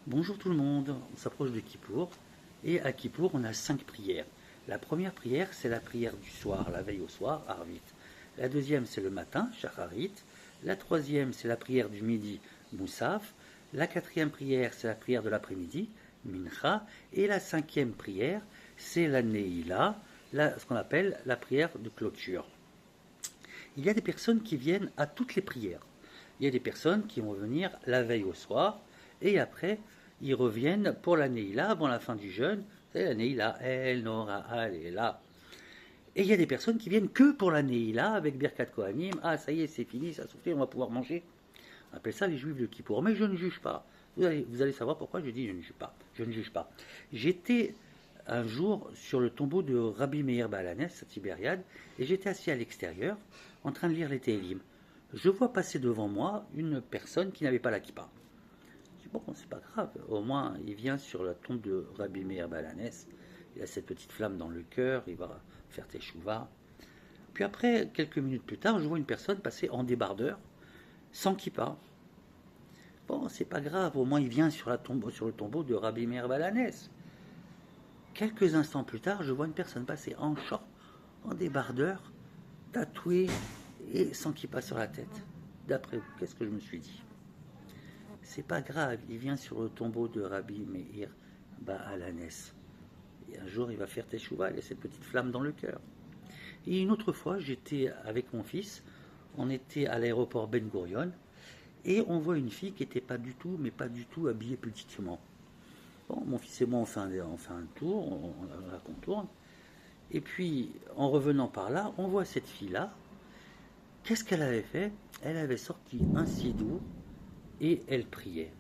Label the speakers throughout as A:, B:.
A: Bonjour tout le monde, on s'approche de Kippour et à Kippour on a 5 prières. La première prière c'est la prière du soir, la veille au soir, Arvit. La deuxième c'est le matin, Shacharit. La troisième c'est la prière du midi, Moussaf. La quatrième prière c'est la prière de l'après-midi, Mincha. Et la cinquième prière c'est la Neila, ce qu'on appelle la prière de clôture. Il y a des personnes qui viennent à toutes les prières. Il y a des personnes qui vont venir la veille au soir et après ils reviennent pour la Neila avant la fin du jeûne. C'est la Neila, El Nora, elle là. Et il y a des personnes qui viennent que pour la Neila avec Birkat Kohanim. Ah, ça y est, c'est fini, ça a soufflé, on va pouvoir manger. On appelle ça les juifs de Kippour. Mais je ne juge pas. Vous allez savoir pourquoi je dis je ne juge pas. Je ne juge pas. J'étais un jour sur le tombeau de Rabbi Meir Balanes à Tibériade et j'étais assis à l'extérieur en train de lire les Télim. Je vois passer devant moi une personne qui n'avait pas la kippa. Je dis bon, c'est pas grave, au moins il vient sur la tombe de Rabbi Meir Balanes, il a cette petite flamme dans le cœur, il va faire teshuva. Puis après, quelques minutes plus tard, je vois une personne passer en débardeur, sans kippa. Bon, c'est pas grave, au moins il vient sur le tombeau de Rabbi Meir Balanes. Quelques instants plus tard, je vois une personne passer en short, en débardeur, tatoué et sans kippa sur la tête. D'après vous, qu'est-ce que je me suis dit? C'est pas grave, il vient sur le tombeau de Rabbi Meir Balanes. Et un jour, il va faire teshuva, il a cette petite flamme dans le cœur. Et une autre fois, j'étais avec mon fils, on était à l'aéroport Ben Gurion, et on voit une fille qui n'était pas du tout habillée petitement. Bon, mon fils et moi, on fait un tour, on la contourne, et puis, en revenant par là, on voit cette fille-là. Qu'est-ce qu'elle avait fait? Elle avait sorti un sidou et elle priait.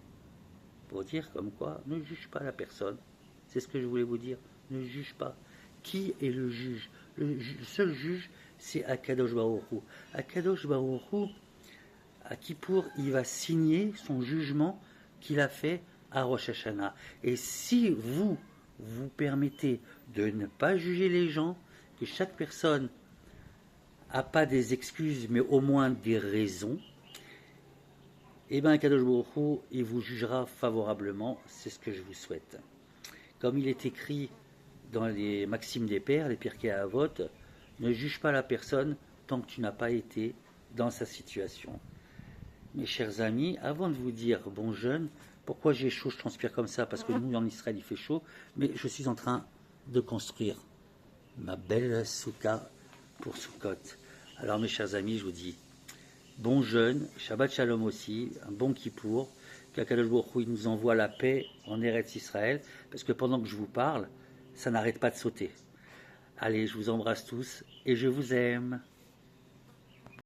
A: Pour dire comme quoi, ne juge pas la personne. C'est ce que je voulais vous dire. Ne juge pas. Qui est le juge? Le seul juge, c'est Akadosh Baruch Hu. Akadosh Baruch Hu, à Kippour, il va signer son jugement qu'il a fait à Rosh Hashanah. Et si vous permettez de ne pas juger les gens, que chaque personne n'a pas des excuses, mais au moins des raisons, eh bien, Kadosh Baruch Hu, il vous jugera favorablement, c'est ce que je vous souhaite. Comme il est écrit dans les Maximes des Pères, les Pirkei Avot, ne juge pas la personne tant que tu n'as pas été dans sa situation. Mes chers amis, avant de vous dire bon jeûne, pourquoi j'ai chaud, je transpire comme ça, parce que nous en Israël il fait chaud, mais je suis en train de construire ma belle soukha pour Sukkot. Alors mes chers amis, je vous dis bon jeûne, Shabbat Shalom aussi, un bon Kippour, qu'Akadosh Baruch Hu nous envoie la paix en Eretz Israël, parce que pendant que je vous parle, ça n'arrête pas de sauter. Allez, je vous embrasse tous et je vous aime.